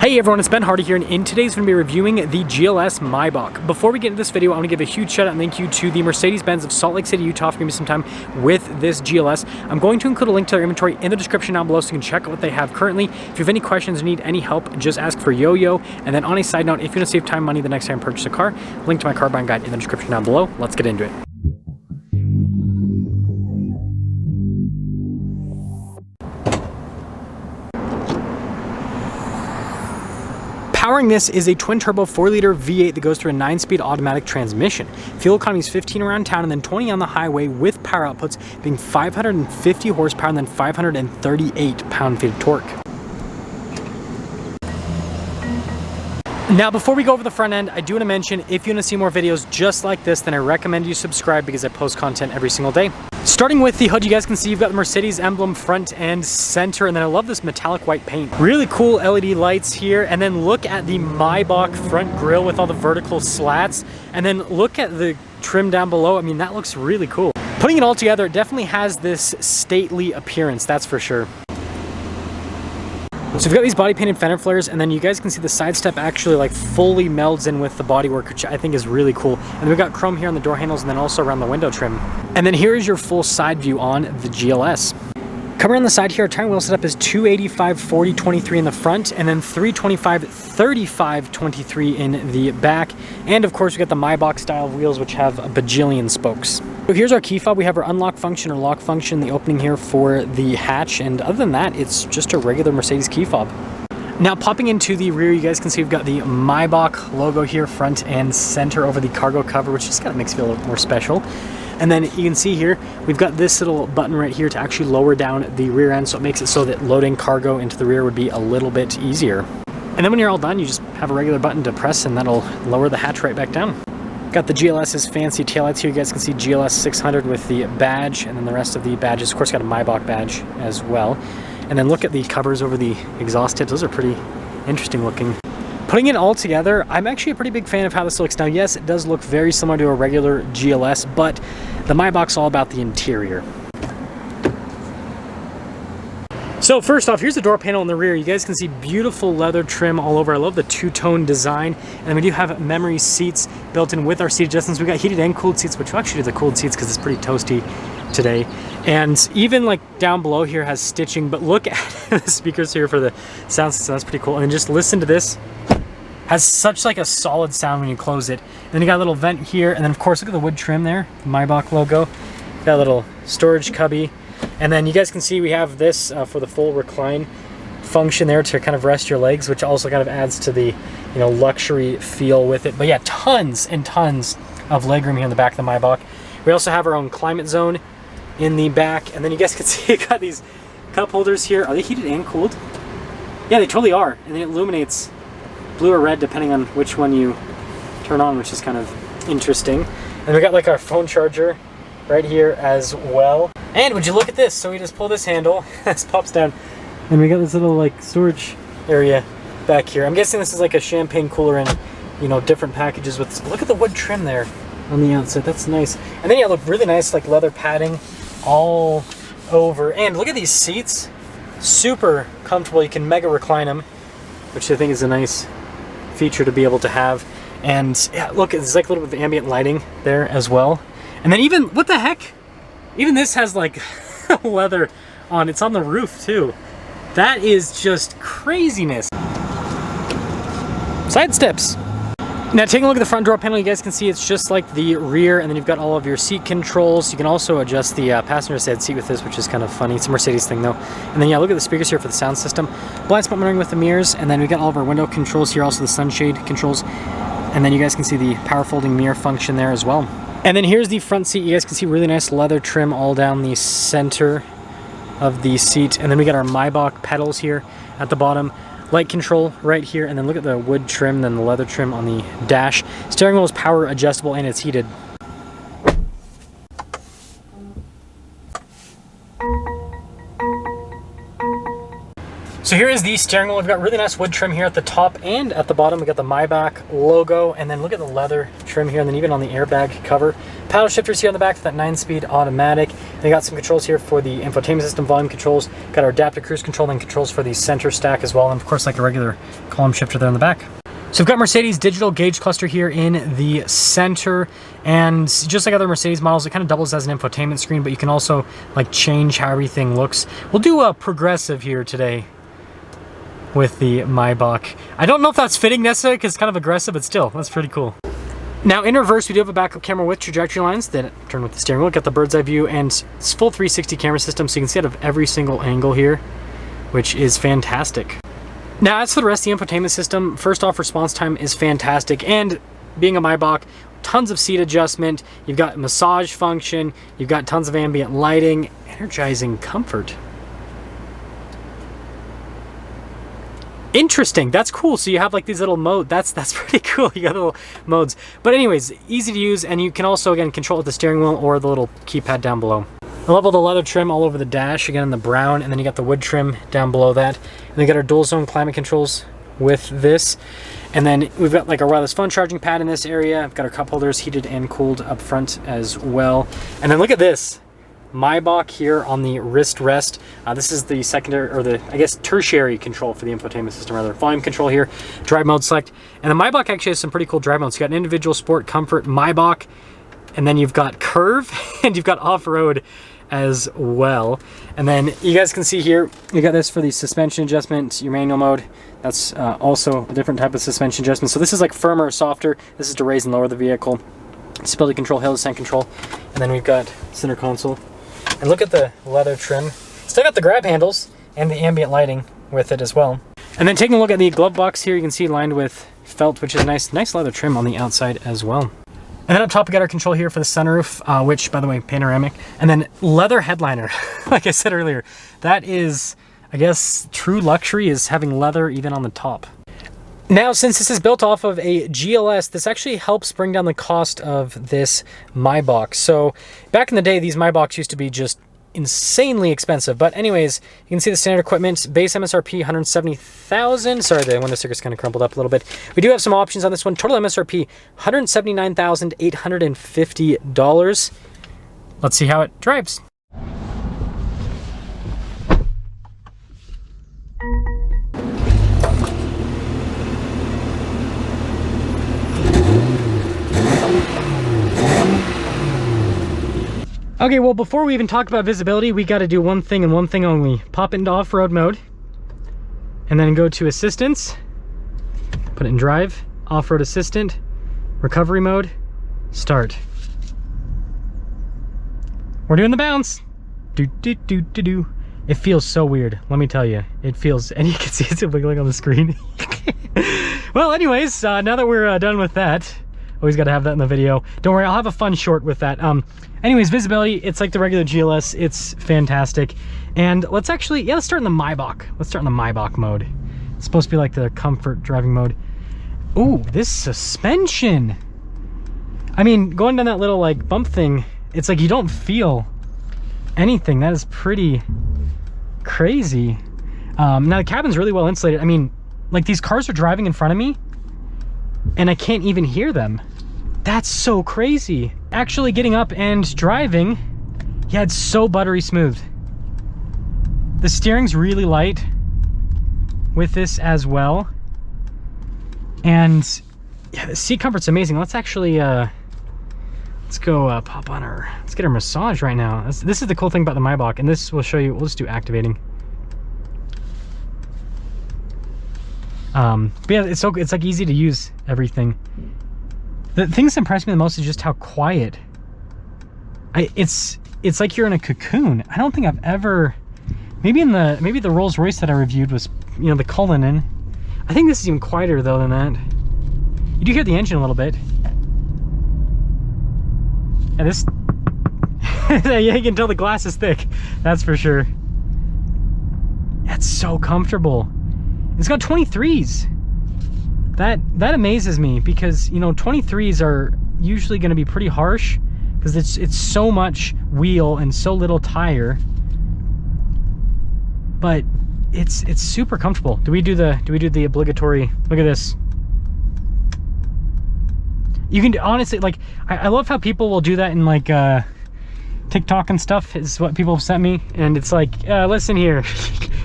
Hey everyone, it's Ben Hardy here, and in today's video, we're reviewing the GLS Maybach. Before we get into this video, I want to give a huge shout out and thank you to the Mercedes-Benz of Salt Lake City, Utah for giving me some time with this GLS. I'm going to include a link to their inventory in the description down below so you can check out what they have currently. If you have any questions or need any help, just ask for Yo-Yo. And then on a side note, if you want to save time and money the next time you purchase a car, link to my car buying guide in the description down below. Let's get into it. Powering this is a twin-turbo 4-liter V8 that goes through a 9-speed automatic transmission. Fuel economy is 15 around town and then 20 on the highway, with power outputs being 550 horsepower and then 538 pound-feet of torque. Now, before we go over the front end, I do want to mention, if you want to see more videos just like this, then I recommend you subscribe because I post content every single day. Starting with the hood, you guys can see you've got the Mercedes emblem front and center, and then I love this metallic white paint. Really cool LED lights here, and then look at the Maybach front grille with all the vertical slats, and then look at the trim down below. I mean, that looks really cool. Putting it all together, it definitely has this stately appearance, that's for sure. So we've got these body painted fender flares, and then you guys can see the side step actually like fully melds in with the bodywork, which I think is really cool. And then we've got chrome here on the door handles and then also around the window trim. And then here is your full side view on the GLS. Coming around the side here, our tire wheel setup is 285/40/23 in the front, and then 325/35/23 in the back. And of course, we got the Maybach style wheels, which have a bajillion spokes. So here's our key fob. We have our unlock function or lock function, the opening here for the hatch. And other than that, it's just a regular Mercedes key fob. Now, popping into the rear, you guys can see we've got the Maybach logo here, front and center over the cargo cover, which just kind of makes it feel a little more special. And then you can see here, we've got this little button right here to actually lower down the rear end, so it makes it so that loading cargo into the rear would be a little bit easier. And then when you're all done, you just have a regular button to press and that'll lower the hatch right back down. Got the GLS's fancy taillights here. You guys can see GLS 600 with the badge, and then the rest of the badges. Of course, got a Maybach badge as well. And then look at the covers over the exhaust tips. Those are pretty interesting looking. Putting it all together, I'm actually a pretty big fan of how this looks. Now, yes, it does look very similar to a regular GLS, but the Maybach's all about the interior. So first off, here's the door panel in the rear. You guys can see beautiful leather trim all over. I love the two-tone design. And then we do have memory seats built in with our seat adjustments. We got heated and cooled seats, which we'll actually do the cooled seats because it's pretty toasty today. And even like down below here has stitching, but look at the speakers here for the sound system. That's pretty cool. And then just listen to this. Has such like a solid sound when you close it. And then you got a little vent here, and then of course look at the wood trim there, the Maybach logo. Got a little storage cubby, and then you guys can see we have this for the full recline function there to kind of rest your legs, which also kind of adds to the luxury feel with it. But yeah, tons and tons of legroom here in the back of the Maybach. We also have our own climate zone in the back, and then you guys can see you got these cup holders here. Are they heated and cooled? Yeah, they totally are, and then it illuminates blue or red depending on which one you turn on, which is kind of interesting. And we got like our phone charger right here as well. And would you look at this? So we just pull this handle, this pops down, and we got this little like storage area back here. I'm guessing this is like a champagne cooler and different packages with this. Look at the wood trim there on the outside. That's nice. And then yeah, look, really nice like leather padding all over. And look at these seats, super comfortable. You can mega recline them, which I think is a nice feature to be able to have. And yeah, look, it's like a little bit of ambient lighting there as well. And then even, what the heck? Even this has like leather on. It's on the roof too. That is just craziness. Side steps. Now taking a look at the front door panel, you guys can see it's just like the rear, and then you've got all of your seat controls. You can also adjust the passenger side seat with this, which is kind of funny. It's a Mercedes thing though. And then yeah, look at the speakers here for the sound system. Blind spot monitoring with the mirrors, and then we got all of our window controls here, also the sunshade controls. And then you guys can see the power folding mirror function there as well. And then here's the front seat. You guys can see really nice leather trim all down the center of the seat. And then we got our Maybach pedals here at the bottom. Light control right here, and then look at the wood trim, then the leather trim on the dash. Steering wheel is power adjustable and it's heated. So here is the steering wheel. We've got really nice wood trim here at the top and at the bottom. We got the Maybach logo, and then look at the leather trim here, and then even on the airbag cover. Paddle shifters here on the back for that 9-speed automatic. They got some controls here for the infotainment system, volume controls. Got our adaptive cruise control and controls for the center stack as well, and of course like a regular column shifter there on the back. So we've got Mercedes digital gauge cluster here in the center, and just like other Mercedes models, it kind of doubles as an infotainment screen, but you can also like change how everything looks. We'll do a progressive here today with the Maybach. I don't know if that's fitting necessarily because it's kind of aggressive, but still, that's pretty cool. Now in reverse, we do have a backup camera with trajectory lines that turn with the steering wheel. Got the bird's eye view and it's full 360 camera system, so you can see out of every single angle here, which is fantastic. Now, as for the rest of the infotainment system, first off, response time is fantastic, and being a Maybach, tons of seat adjustment, you've got massage function, you've got tons of ambient lighting, energizing comfort. Interesting, that's cool. So you have like these little modes, that's pretty cool. You got little modes. But anyways, easy to use, and you can also, again, control with the steering wheel or the little keypad down below. I love all the leather trim all over the dash, again in the brown, and then you got the wood trim down below that. And then you got our dual zone climate controls with this. And then we've got like a wireless phone charging pad in this area. I've got our cup holders heated and cooled up front as well. And then look at this, Maybach here on the wrist rest. This is the secondary, or the, I guess, tertiary control for the infotainment system, rather. Volume control here, drive mode select. And the Maybach actually has some pretty cool drive modes. You got an individual, sport, comfort, Maybach, and then you've got curve, and you've got off-road as well. And then you guys can see here, you got this for the suspension adjustment, your manual mode. That's also a different type of suspension adjustment. So this is like firmer or softer. This is to raise and lower the vehicle. Stability control, hill descent control. And then we've got center console. And look at the leather trim. Still got the grab handles and the ambient lighting with it as well. And then taking a look at the glove box here, you can see lined with felt, which is nice leather trim on the outside as well. And then up top, we got our control here for the sunroof, which, by the way, panoramic. And then leather headliner, like I said earlier. That is, I guess, true luxury, is having leather even on the top. Now, since this is built off of a GLS, this actually helps bring down the cost of this Maybach. So back in the day, these Maybachs used to be just insanely expensive. But anyways, you can see the standard equipment, base MSRP $170,000. Sorry, the window sticker's kind of crumpled up a little bit. We do have some options on this one. Total MSRP $179,850. Let's see how it drives. Okay, well, before we even talk about visibility, we got to do one thing and one thing only. Pop into off-road mode, and then go to assistance, put it in drive, off-road assistant, recovery mode, start. We're doing the bounce. Do. It feels so weird, let me tell you. It feels, and you can see it's wiggling on the screen. Well, anyways, now that we're done with that, always got to have that in the video. Don't worry, I'll have a fun short with that. Anyways, visibility, it's like the regular GLS. It's fantastic. And let's actually, let's start in the Maybach. Let's start in the Maybach mode. It's supposed to be like the comfort driving mode. Ooh, this suspension. I mean, going down that little like bump thing, it's like you don't feel anything. That is pretty crazy. Now the cabin's really well insulated. I mean, like these cars are driving in front of me and I can't even hear them. That's so crazy. Actually getting up and driving, yeah, it's so buttery smooth. The steering's really light with this as well. And yeah, the seat comfort's amazing. Let's actually, let's go pop on let's get our massage right now. This is the cool thing about the Maybach, and this will show you, we'll just do activating. But yeah, it's like easy to use everything. The thing that's impressed me the most is just how quiet. It's like you're in a cocoon. I don't think I've ever, maybe the Rolls Royce that I reviewed was, you know, the Cullinan. I think this is even quieter though than that. You do hear the engine a little bit. Yeah, this, yeah, you can tell the glass is thick. That's for sure. That's so comfortable. It's got 23s. That amazes me because, you know, 23s are usually going to be pretty harsh because it's so much wheel and so little tire. But it's super comfortable. Do we do the obligatory, look at this. You can honestly, like, I love how people will do that in like TikTok and stuff, is what people have sent me, and it's like, listen here.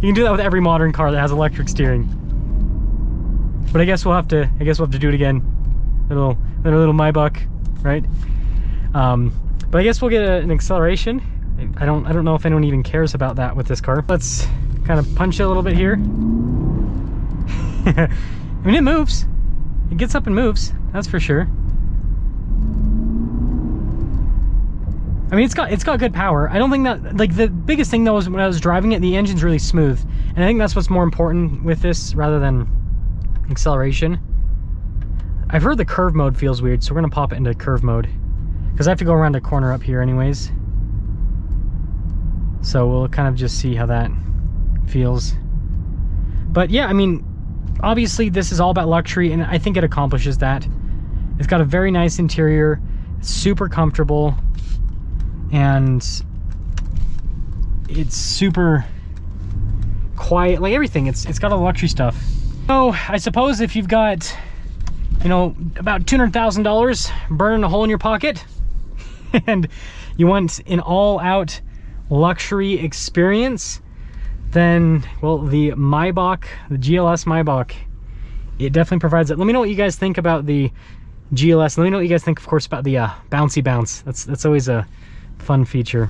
You can do that with every modern car that has electric steering. But I guess we'll have to do it again. Little Maybach, right? But I guess we'll get an acceleration. I don't know if anyone even cares about that with this car. Let's kind of punch it a little bit here. I mean, it moves. It gets up and moves, that's for sure. I mean, it's got good power. I don't think that, like, the biggest thing though is when I was driving it, the engine's really smooth. And I think that's what's more important with this rather than acceleration. I've heard the curve mode feels weird, so we're gonna pop it into curve mode. Because I have to go around a corner up here anyways. So we'll kind of just see how that feels. But yeah, I mean, obviously this is all about luxury, and I think it accomplishes that. It's got a very nice interior, it's super comfortable, and it's super quiet, like everything. It's got all the luxury stuff. So I suppose if you've got, you know, about $200,000 burning a hole in your pocket and you want an all-out luxury experience, then, well, the Maybach, the GLS Maybach, it definitely provides that. Let me know what you guys think about the GLS. Let me know what you guys think, of course, about the bouncy bounce. That's always a fun feature.